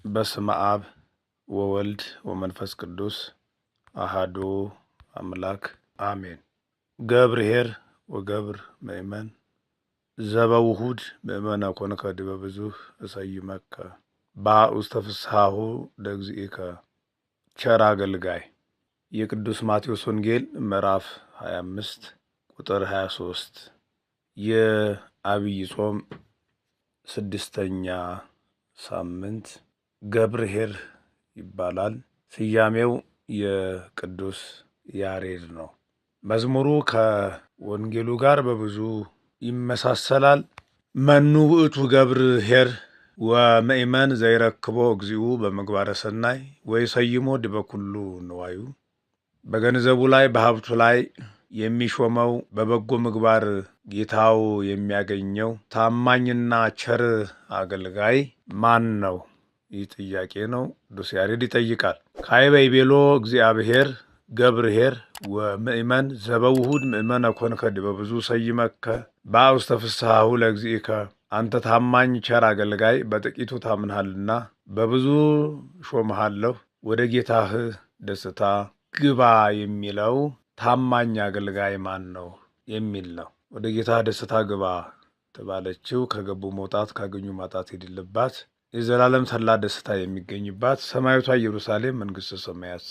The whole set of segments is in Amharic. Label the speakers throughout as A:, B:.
A: በስመ አብ ወወልድ ወመንፈስ ቅዱስ አሃዱ አምላክ አሜን። ገብርኄር ወገብር ምእመን ዘበውሁድ ምእመነ ኮንከ ዲበ ብዙኅ እሰይመከ በውስተ ፍስሓሁ ለእግዚእከ። ቸር አገልጋይ። የቅዱስ ማቴዎስ ወንጌል ምዕራፍ 25 ቁጥር 23 የዐቢይ ጾም ስድስተኛ ሳምንት ገብርኄር ይባላል። ስያሜው የቅዱስ ያሬድ ነው። መዝሙሩ ከወንጌሉ ጋር በብዙ ይመሳሰላል። መኑ ውእቱ ገብርኄር ወምእመን ዘይረክቦ እግዚኡ በምግባረ ሰናይ ወይሰይሞ ዲበ ኩሉ ንዋዩ። በገንዘቡ ላይ በሀብቱ ላይ የሚሾመው በበጎ ምግባር ጌታው የሚያገኘው ታማኝና ቸር አገልጋይ ማን ነው? ይህ ጥያቄ ነው። ቅዱስ ያሬድ ይጠይቃል። ካዕበ ይቤሎ እግዚአብሔር ገብርኄር ወምእመን ዘበውሁድ ምእመነ ኮንከ ዲበ ብዙኅ እሰይመከ በውስተ ፍስሓሁ ለእግዚእከ። አንተ ታማኝ ቸር አገልጋይ በጥቂቱ ታምንሃልና በብዙ ሾምሃለሁ፣ ወደ ጌታህ ደስታ ግባ የሚለው ታማኝ አገልጋይ ማን ነው የሚል ነው። ወደ ጌታህ ደስታ ግባ ተባለችው ከገቡ መውጣት ካገኙ ማጣት የሌለባት የዘላለም ተድላ ደስታ የሚገኝባት ሰማያዊቷ ኢየሩሳሌም መንግሥተ ሰማያት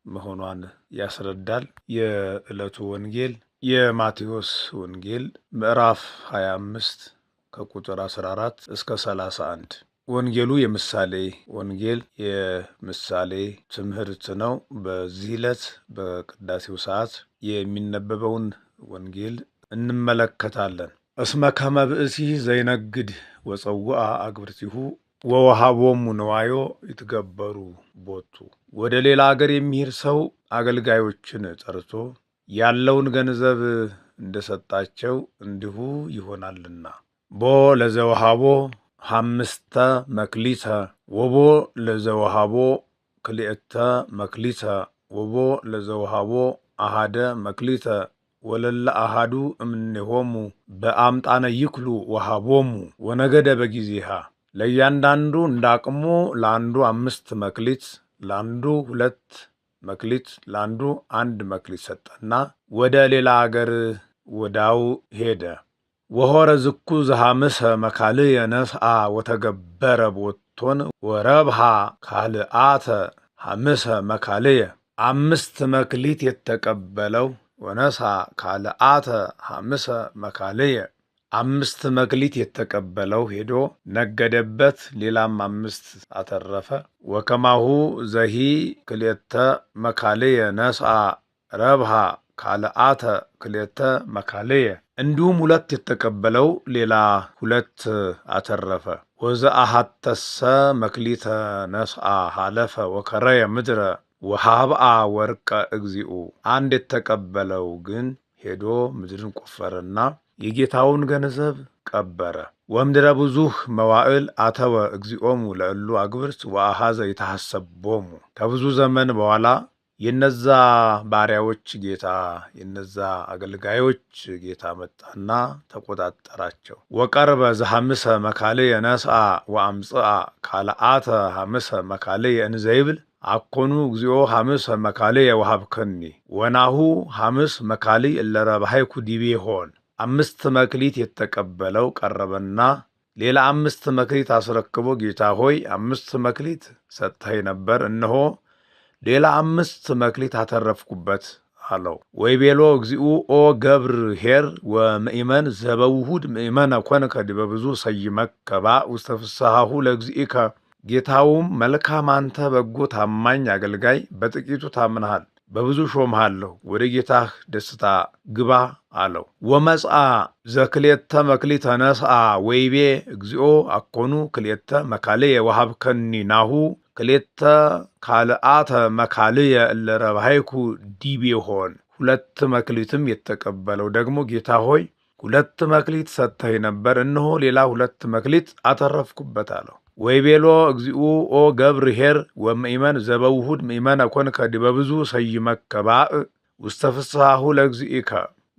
A: መሆኗን ያስረዳል። የዕለቱ ወንጌል የማቴዎስ ወንጌል ምዕራፍ 25 ከቁጥር 14 እስከ 31። ወንጌሉ የምሳሌ ወንጌል የምሳሌ ትምህርት ነው። በዚህ ዕለት በቅዳሴው ሰዓት የሚነበበውን ወንጌል እንመለከታለን። እስመ ከመ ብእሲ ዘይነግድ ወጸውአ አግብርቲሁ ወወሃቦሙ ንዋዮ ይትገበሩ ቦቱ። ወደ ሌላ አገር የሚሄድ ሰው አገልጋዮችን ጠርቶ ያለውን ገንዘብ እንደሰጣቸው እንዲሁ ይሆናልና። ቦ ለዘወሃቦ 5 መክሊተ ወቦ ለዘወሃቦ 2 መክሊተ ወቦ ለዘወሃቦ 1 መክሊተ ወለለ አሃዱ እምኔሆሙ በአምጣነ ይክሉ ወሃቦሙ ወነገደ በጊዜሃ። ለእያንዳንዱ እንዳቅሙ ለአንዱ 5 መክሊት፣ ለአንዱ 2 መክሊት፣ ለአንዱ 1 መክሊት ሰጠና ወደ ሌላ አገር ወዳው ሄደ። ወሖረ ዝኩ ዘሐምሰ መካልየ ነስአ ወተገበረ ቦቶን ወረብሃ ካልአተ 5 መካልየ። 5 መክሊት የተቀበለው ወነስአ ካልአተ 5 መካልየ 5 መክሊት የተቀበለው ሄዶ ነገደበት፣ ሌላም 5 አተረፈ። ወከማሁ ዘሂ 2 መካልየ ነስአ ረብሃ ካልአተ 2 መካልየ። እንዲሁም 2 የተቀበለው ሌላ 2 አተረፈ። ወዘአሐተሰ መክሊተ ነስአ ሀለፈ ወከረየ ምድረ ወሀብአ ወርቀ እግዚኡ። 1 የተቀበለው ግን ሄዶ ምድርን ቆፈረና የጌታውን ገንዘብ ቀበረ። ወምድረ ብዙኅ መዋዕል አተወ እግዚኦሙ ለእሉ አግብርት ወአኀዘ ይትሐሰቦሙ። ከብዙ ዘመን በኋላ የነዛ ባሪያዎች ጌታ የነዛ አገልጋዮች ጌታ መጣና ተቆጣጠራቸው። ወቀርበ ዘሐምሰ መካልየ ነስአ ወአምጽአ ካልአተ 5 መካልየ እንዘይብል አኮኑ እግዚኦ 5 መካልየ ወሀብከኒ ወናሁ 5 መካልይ እለ ረባሕኩ ዲቤሆን። 5 መክሊት የተቀበለው ቀረበና ሌላ 5 መክሊት አስረክቦ ጌታ ሆይ 5 መክሊት ሰጥተኸኝ ነበር፣ እነሆ ሌላ 5 መክሊት አተረፍኩበት አለው። ወይቤሎ እግዚኡ ኦ ገብርኄር ወምእመን ዘበውሁድ ምእመነ ኮንከ ዲበ ብዙኅ እሰይመከ በውስተ ፍስሓሁ ለእግዚእከ። ጌታውም መልካም አንተ በጎ ታማኝ አገልጋይ በጥቂቱ ታምነሃል፣ በብዙ ሾምሃለሁ፣ ወደ ጌታህ ደስታ ግባ አለው። ወመጽአ ዘክልኤተ መክሊተ ነስአ ወይቤ እግዚኦ አኮኑ 2 መካልየ ወሀብከኒ ናሁ 2 ካልአተ መካልየ እለ ረባሕኩ ዲቤሆን። 2 መክሊትም የተቀበለው ደግሞ ጌታ ሆይ 2 መክሊት ሰጥተኸኝ ነበር፣ እነሆ ሌላ 2 መክሊት አተረፍኩበት አለው። ወይቤሎ እግዚኡ ኦ ገብርኄር ወምእመን ዘበውሁድ ምእመነ ኮንከ ዲበ ብዙኅ እሰይመከ ውስተ ፍስሓሁ ለእግዚእከ።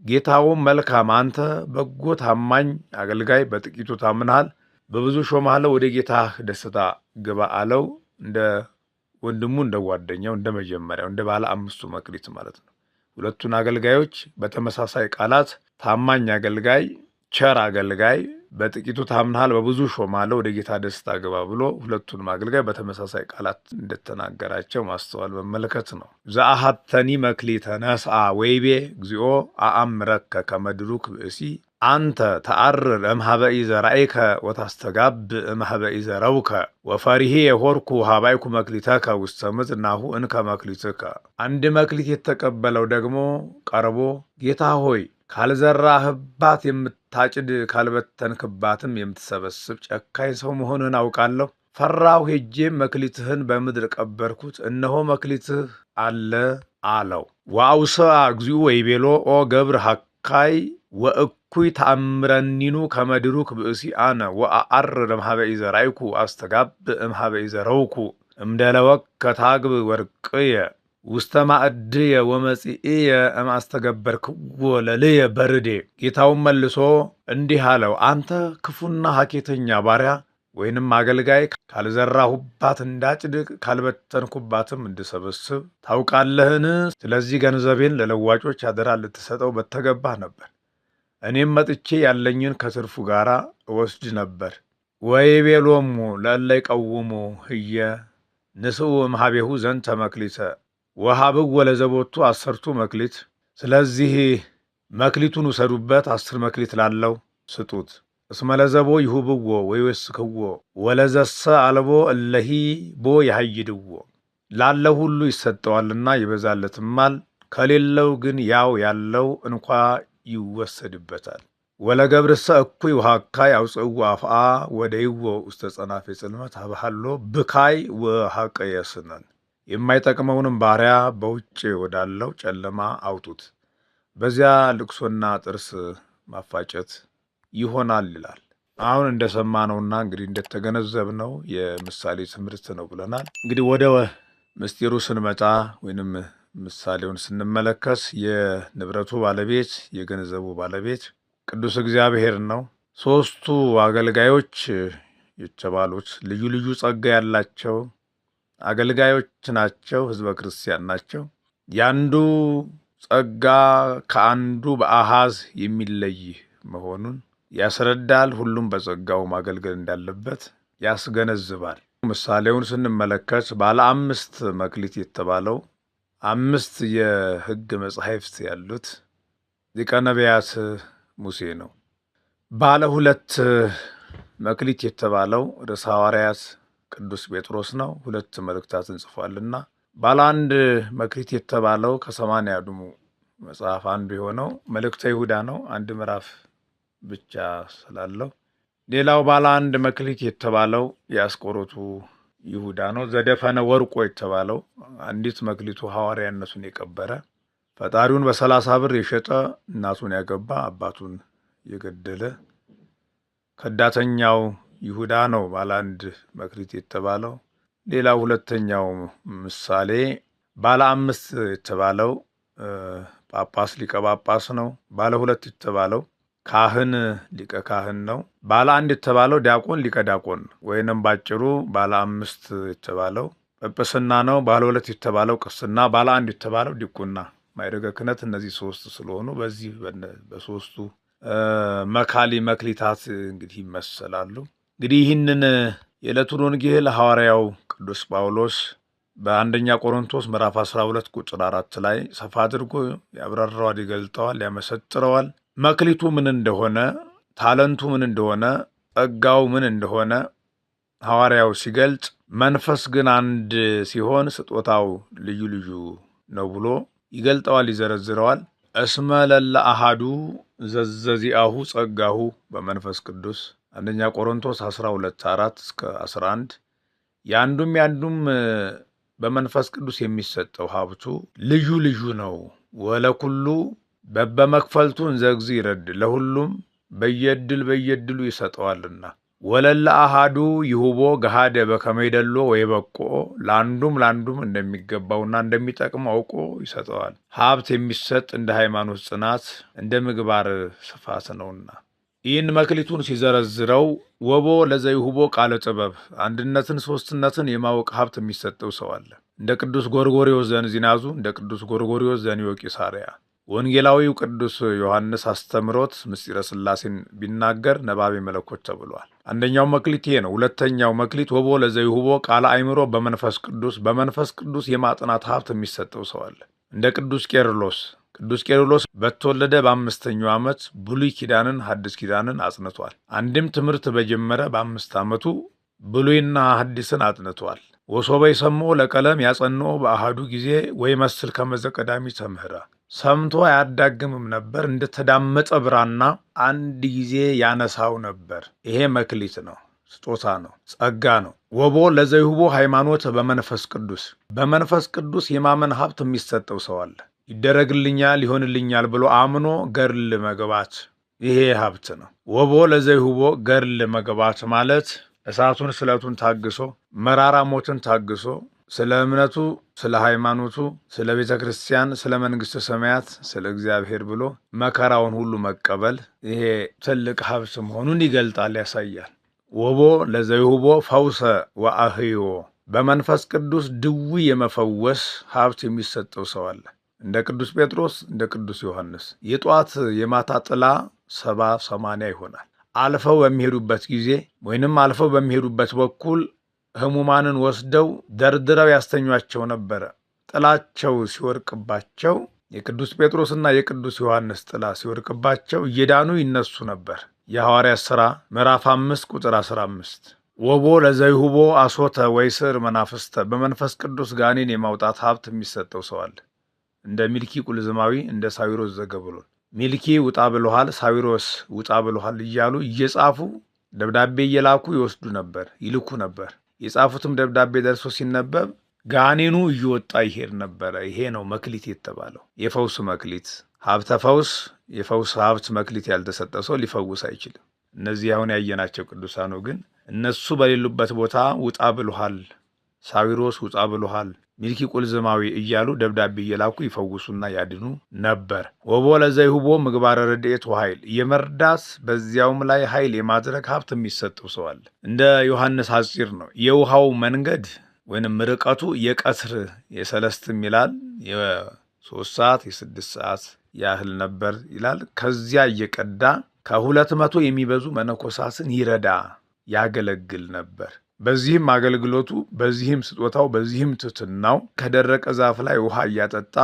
A: ጌታውም መልካም አንተ በጎ ታማኝ አገልጋይ በጥቂቱ ታምነሃል፣ በብዙ ሾምሃለሁ፣ ወደ ጌታህ ደስታ ግባ አለው። እንደ ወንድሙ እንደ ጓደኛው እንደ መጀመሪያው እንደ ባለ አምስቱ መክሊት ማለት ነው። ሁለቱን አገልጋዮች በተመሳሳይ ቃላት ታማኝ አገልጋይ፣ ቸር አገልጋይ፣ በጥቂቱ ታምናሃል በብዙ ሾማለሁ ወደ ጌታ ደስታ ግባ ብሎ ሁለቱንም አገልጋይ በተመሳሳይ ቃላት እንደተናገራቸው ማስተዋል መመልከት ነው። ዘአሐተኒ መክሊተ ነስአ ወይቤ እግዚኦ አአምረከ ከመ ድሩክ ብእሲ አንተ ተአርር እምኀበ ኢዘራእከ ወታስተጋብ እምኀበ ኢዘረውከ ወፈሪሄ የሆርኩ ሀባይኩ መክሊተከ ውስተ ምድር ናሁ እንከ መክሊትከ። አንድ መክሊት የተቀበለው ደግሞ ቀርቦ ጌታ ሆይ ካልዘራህባት የምታጭድ ካልበተንክባትም የምትሰበስብ ጨካኝ ሰው መሆንህን አውቃለሁ። ፈራሁ፣ ሄጄም መክሊትህን በምድር ቀበርኩት፣ እነሆ መክሊትህ አለ አለው። ወአውስአ እግዚኡ ወይቤሎ ኦ ገብር ሐካይ ወእኩይ ተአምረኒኑ ከመ ድሩክ ብእሲ አነ ወአአርር እምኀበ ኢዘራእኩ አስተጋብ እምኀበ ኢዘረውኩ እምደለወከ ታግብ ወርቅየ ውስተ ማዕድየ ወመጺእየ እምአስተገበርክዎ ለልየ በርዴ። ጌታውን መልሶ እንዲህ አለው፣ አንተ ክፉና ሐኬተኛ ባሪያ ወይንም አገልጋይ ካልዘራሁባት እንዳጭድ ካልበተንኩባትም እንድሰበስብ ታውቃለህን? ስለዚህ ገንዘቤን ለለዋጮች አደራ ልትሰጠው በተገባህ ነበር። እኔም መጥቼ ያለኝን ከትርፉ ጋር እወስድ ነበር። ወይቤሎሙ ለእለ ይቀውሙ ህየ ንስኡ እምኀቤሁ ዘንተ መክሊተ ወሀብዎ ለዘቦቱ 10 መክሊት። ስለዚህ መክሊቱን ውሰዱበት፣ 10 መክሊት ላለው ስጡት። እስመ ለዘቦ ይሁብዎ ወይወስክዎ ወለዘሰ አልቦ እለሂ ቦ ያሃይድዎ። ላለው ሁሉ ይሰጠዋልና ይበዛለትማል፣ ከሌለው ግን ያው ያለው እንኳ ይወሰድበታል። ወለገብርሰ እኩይ ወሐካይ አውፅእዎ አፍአ ወደይዎ ውስተ ጸናፌ ጽልመት ሀብሃሎ ብካይ ወሐቀየስነን። የማይጠቅመውንም ባሪያ በውጭ ወዳለው ጨለማ አውጡት፣ በዚያ ልቅሶና ጥርስ ማፋጨት ይሆናል ይላል። አሁን እንደሰማነውና እንግዲህ እንደተገነዘብነው የምሳሌ ትምህርት ነው ብለናል። እንግዲህ ወደ ምስጢሩ ስንመጣ ወይንም ምሳሌውን ስንመለከት የንብረቱ ባለቤት የገንዘቡ ባለቤት ቅዱስ እግዚአብሔር ነው። 3ቱ አገልጋዮች የተባሉት ልዩ ልዩ ጸጋ ያላቸው አገልጋዮች ናቸው፣ ህዝበ ክርስቲያን ናቸው። ያንዱ ጸጋ ከአንዱ በአሃዝ የሚለይ መሆኑን ያስረዳል። ሁሉም በጸጋው ማገልገል እንዳለበት ያስገነዝባል። ምሳሌውን ስንመለከት ባለ 5 መክሊት የተባለው 5 የሕግ መጻሕፍት ያሉት ሊቀ ነቢያት ሙሴ ነው። ባለ 2 መክሊት የተባለው ርዕሰ ሐዋርያት ቅዱስ ጴጥሮስ ነው፣ 2 መልእክታትን ጽፏልና። ባለ 1 መክሊት የተባለው ከ80 መጽሐፍ አንዱ የሆነው መልእክተ ይሁዳ ነው፣ 1 ምዕራፍ ብቻ ስላለው። ሌላው ባለ 1 መክሊት የተባለው የአስቆሮቱ ይሁዳ ነው። ዘደፈነ ወርቆ የተባለው አንዲት መክሊቱ ሐዋርያነቱን የቀበረ ፈጣሪውን በ30 ብር የሸጠ እናቱን ያገባ አባቱን የገደለ ከዳተኛው ይሁዳ ነው ባለ 1 መክሊት የተባለው። ሌላው ሁለተኛው ምሳሌ ባለ 5 የተባለው ጳጳስ ሊቀ ጳጳስ ነው። ባለ 2 የተባለው ካህን ሊቀ ካህን ነው። ባለ 1 የተባለው ዲያቆን ሊቀ ዲያቆን ነው። ወይንም ባጭሩ ባለ 5 የተባለው ጵጵስና ነው። ባለ 2 የተባለው ቅስና፣ ባለ 1 የተባለው ዲቁና ማዕረገ ክህነት። እነዚህ 3 ስለሆኑ በዚህ በ3ቱ መካሊ መክሊታት እንግዲህ ይመሰላሉ። እንግዲህ ይህንን የዕለቱን ወንጌል ሐዋርያው ቅዱስ ጳውሎስ በአንደኛ ቆሮንቶስ ምዕራፍ 12 ቁጥር 4 ላይ ሰፋ አድርጎ ያብራራዋል፣ ይገልጠዋል፣ ያመሰጥረዋል። መክሊቱ ምን እንደሆነ፣ ታለንቱ ምን እንደሆነ፣ ጸጋው ምን እንደሆነ ሐዋርያው ሲገልጽ፣ መንፈስ ግን አንድ ሲሆን ስጦታው ልዩ ልዩ ነው ብሎ ይገልጠዋል፣ ይዘረዝረዋል። እስመ ለለ አሃዱ ዘዘዚአሁ ጸጋሁ በመንፈስ ቅዱስ አንደኛ ቆሮንቶስ 12:4-11 ያንዱም በመንፈስ ቅዱስ የሚሰጠው ሀብቱ ልዩ ልዩ ነው። ወለኩሉ በበመክፈልቱ እንዘ እግዚእ ይረድ፣ ለሁሉም በየድሉ ይሰጠዋልና። ወለለ አሃዱ ይሁቦ ገሃደ በከመ ይደሎ ወይበቅዖ፣ ለአንዱም እንደሚገባውና እንደሚጠቅመው አውቆ ይሰጠዋል። ሀብት የሚሰጥ እንደ ሃይማኖት ጽናት እንደ ምግባር ስፋት ነውና። ይህን መክሊቱን ሲዘረዝረው ወቦ ለዘይሁቦ ቃለ ጥበብ አንድነትን ሶስትነትን የማወቅ ሀብት የሚሰጠው ሰው አለ። እንደ ቅዱስ ጎርጎርዮስ ዘንዚናዙ፣ እንደ ቅዱስ ጎርጎርዮስ ዘኒዮቂሳርያ። ወንጌላዊው ቅዱስ ዮሐንስ አስተምሮት ምስጢረ ሥላሴን ቢናገር ነባቤ መለኮት ተብሏል። አንደኛው መክሊት ይሄ ነው። ሁለተኛው መክሊት ወቦ ለዘይሁቦ ቃለ አእምሮ በመንፈስ ቅዱስ የማጥናት ሀብት የሚሰጠው ሰው አለ። እንደ ቅዱስ ቄርሎስ በተወለደ በ5ኛው ዓመት ብሉይ ኪዳንን ሐዲስ ኪዳንን አጽንቷል። አንድም ትምህርት በጀመረ በ5 ዓመቱ ብሉይና ሐዲስን አጥንቷል። ወሶበ ይሰምዖ ለቀለም ያጸንዖ በአሃዱ ጊዜ ወይመስል ከመዘ ቀዳሚ ተምህራ። ሰምቶ አያዳግምም ነበር፣ እንደተዳመጠ ብራና አንድ ጊዜ ያነሳው ነበር። ይሄ መክሊት ነው፣ ስጦታ ነው፣ ጸጋ ነው። ወቦ ለዘይሁቦ ሃይማኖት በመንፈስ ቅዱስ የማመን ሀብት የሚሰጠው ሰው አለ። ይደረግልኛል ይሆንልኛል ብሎ አምኖ ገርል መግባት፣ ይሄ ሀብት ነው። ወቦ ለዘይሁቦ ገርል መግባት ማለት እሳቱን ስለቱን ታግሶ መራራ ሞትን ታግሶ ስለ እምነቱ፣ ስለ ሃይማኖቱ፣ ስለ ቤተ ክርስቲያን፣ ስለ መንግሥተ ሰማያት፣ ስለ እግዚአብሔር ብሎ መከራውን ሁሉ መቀበል፣ ይሄ ትልቅ ሀብት መሆኑን ይገልጣል፣ ያሳያል። ወቦ ለዘይሁቦ ፈውሰ ወአህዮ በመንፈስ ቅዱስ ድዊ የመፈወስ ሀብት የሚሰጠው ሰው አለ። እንደ ቅዱስ ጴጥሮስ፣ እንደ ቅዱስ ዮሐንስ የጧት የማታ ጥላ 70-80 ይሆናል። አልፈው በሚሄዱበት ጊዜ ወይንም አልፈው በሚሄዱበት በኩል ሕሙማንን ወስደው ደርድረው ያስተኟቸው ነበረ። ጥላቸው ሲወርቅባቸው የቅዱስ ጴጥሮስና የቅዱስ ዮሐንስ ጥላ ሲወርቅባቸው እየዳኑ ይነሱ ነበር። የሐዋርያት ሥራ ምዕራፍ 5 ቁጥር 15። ወቦ ለዘይሁቦ አሶተ ወይስር መናፍስተ በመንፈስ ቅዱስ ጋኔን የማውጣት ሀብት የሚሰጠው ሰው አለ። እንደ ሚልኪ ቁልዝማዊ፣ እንደ ሳዊሮስ ዘገብሎን። ሚልኪ ውጣ ብሎሃል፣ ሳዊሮስ ውጣ ብሎሃል እያሉ እየጻፉ ደብዳቤ እየላኩ ይወስዱ ነበር፣ ይልኩ ነበር። የጻፉትም ደብዳቤ ደርሶ ሲነበብ ጋኔኑ እየወጣ ይሄድ ነበረ። ይሄ ነው መክሊት የተባለው፣ የፈውስ መክሊት። ሀብተ ፈውስ፣ የፈውስ ሀብት መክሊት ያልተሰጠ ሰው ሊፈውስ አይችልም። እነዚህ አሁን ያየናቸው ቅዱሳኑ ግን እነሱ በሌሉበት ቦታ ውጣ ብሎሃል፣ ሳዊሮስ ውጣ ብሎሃል፣ ሚልኪ ቁልዝማዊ እያሉ ደብዳቤ እየላኩ ይፈውሱና ያድኑ ነበር። ወቦ ለዘይሁቦ ምግባረ ረድኤት ወኃይል የመርዳት በዚያውም ላይ ኃይል የማድረግ ሀብት የሚሰጠው ሰው አለ። እንደ ዮሐንስ ሐጺር ነው። የውሃው መንገድ ወይንም ርቀቱ የቀትር የሰለስትም ይላል የ3 ሰዓት የ6 ሰዓት ያህል ነበር ይላል። ከዚያ እየቀዳ ከ200 የሚበዙ መነኮሳትን ይረዳ ያገለግል ነበር። በዚህም አገልግሎቱ፣ በዚህም ስጦታው፣ በዚህም ትሕትናው ከደረቀ ዛፍ ላይ ውሃ እያጠጣ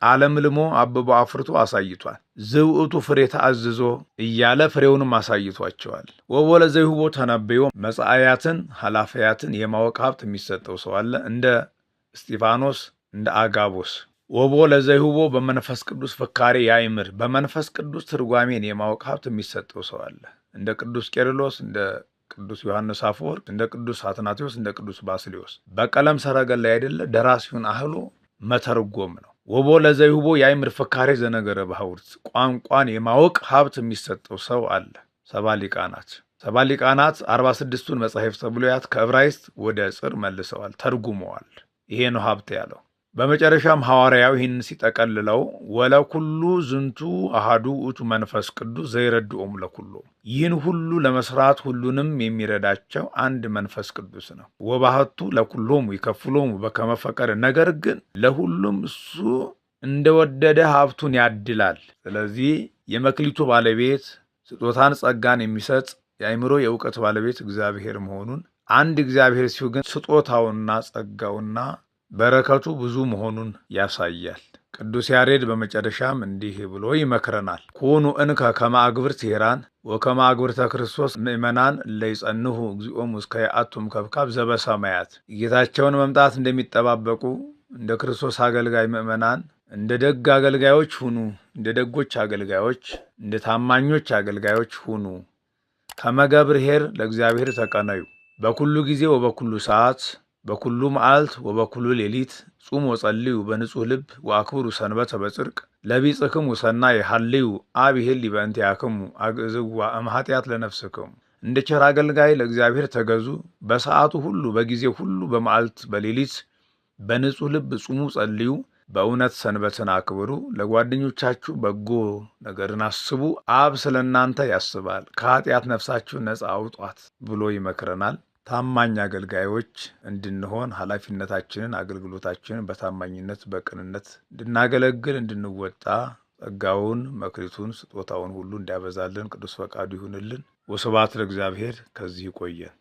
A: ዓለም ልሞ አብቦ አፍርቶ አሳይቷል። ዝውእቱ ፍሬ ተአዝዞ እያለ ፍሬውንም አሳይቷቸዋል። ወቦ ለዘይሁቦ ተነበዮ መጻእያትን ኃላፊያትን የማወቅ ሀብት የሚሰጠው ሰው አለ። እንደ እስጢፋኖስ፣ እንደ አጋቦስ። ወቦ ለዘይሁቦ በመንፈስ ቅዱስ ፍካሬ ያይምር በመንፈስ ቅዱስ ትርጓሜን የማወቅ ሀብት የሚሰጠው ሰው አለ። እንደ ቅዱስ ቄርሎስ፣ እንደ ቅዱስ ዮሐንስ አፈወርቅ፣ እንደ ቅዱስ አትናቴዎስ፣ እንደ ቅዱስ ባስልዮስ በቀለም ሰረገላ አይደለ ደራሲውን አህሎ መተርጎም ነው። ወቦ ለዘይሁቦ ያይምር ፍካሬ ዘነገረ ባሕውርት ቋንቋን የማወቅ ሀብት የሚሰጠው ሰው አለ። 70 ሊቃናት 46ቱን መጻሕፍተ ብሉያት ከዕብራይስጥ ወደ ጽር መልሰዋል፣ ተርጉመዋል። ይሄ ነው ሀብት ያለው። በመጨረሻም ሐዋርያው ይህን ሲጠቀልለው ወለኩሉ ዝንቱ አሃዱ ውእቱ መንፈስ ቅዱስ ዘይረድኦሙ ለኩሉ ይህን ሁሉ ለመስራት ሁሉንም የሚረዳቸው አንድ መንፈስ ቅዱስ ነው። ወባህቱ ለኩሎሙ ይከፍሎሙ በከመ ፈቀደ ነገር ግን ለሁሉም እሱ እንደወደደ ሀብቱን ያድላል። ስለዚህ የመክሊቱ ባለቤት ስጦታን ጸጋን የሚሰጥ የአእምሮ የእውቀት ባለቤት እግዚአብሔር መሆኑን አንድ እግዚአብሔር ሲሆን ግን ስጦታውና ጸጋውና በረከቱ ብዙ መሆኑን ያሳያል። ቅዱስ ያሬድ በመጨረሻም እንዲህ ብሎ ይመክረናል። ኩኑ እንከ ከመ አግብርት ሄራን ወከመ አግብርተ ክርስቶስ ምእመናን ለይጸንሁ እግዚኦሙ እስከ ይአቱም ከብካብ ዘበሰማያት ጌታቸውን መምጣት እንደሚጠባበቁ እንደ ክርስቶስ አገልጋይ ምእመናን እንደ ደግ አገልጋዮች ሁኑ፣ እንደ ደጎች አገልጋዮች፣ እንደ ታማኞች አገልጋዮች ሁኑ። ከመገብር ኄር ለእግዚአብሔር ተቀነዩ በኩሉ ጊዜ ወበኩሉ ሰዓት በኩሉ መዓልት ወበኩሉ ሌሊት ጹሙ ወጸልዩ በንጹሕ ልብ ወአክብሩ ሰንበተ በጽድቅ ለቢጽክሙ ሰናይ ሀልዩ አብ ይሄሊ በእንቲአክሙ አግዕዝዋ እምኃጢአት ለነፍስክሙ። እንደ ቸር አገልጋይ ለእግዚአብሔር ተገዙ። በሰዓቱ ሁሉ በጊዜ ሁሉ በመዓልት በሌሊት በንጹሕ ልብ ጹሙ ጸልዩ። በእውነት ሰንበትን አክብሩ፣ ለጓደኞቻችሁ በጎ ነገርን አስቡ፣ አብ ስለ እናንተ ያስባል፣ ከኃጢአት ነፍሳችሁን ነጻ አውጧት ብሎ ይመክረናል። ታማኝ አገልጋዮች እንድንሆን ኃላፊነታችንን፣ አገልግሎታችንን በታማኝነት በቅንነት እንድናገለግል እንድንወጣ ጸጋውን፣ መክሊቱን፣ ስጦታውን ሁሉ እንዲያበዛልን ቅዱስ ፈቃዱ ይሁንልን። ወስብሐት ለእግዚአብሔር። ከዚህ ይቆየን።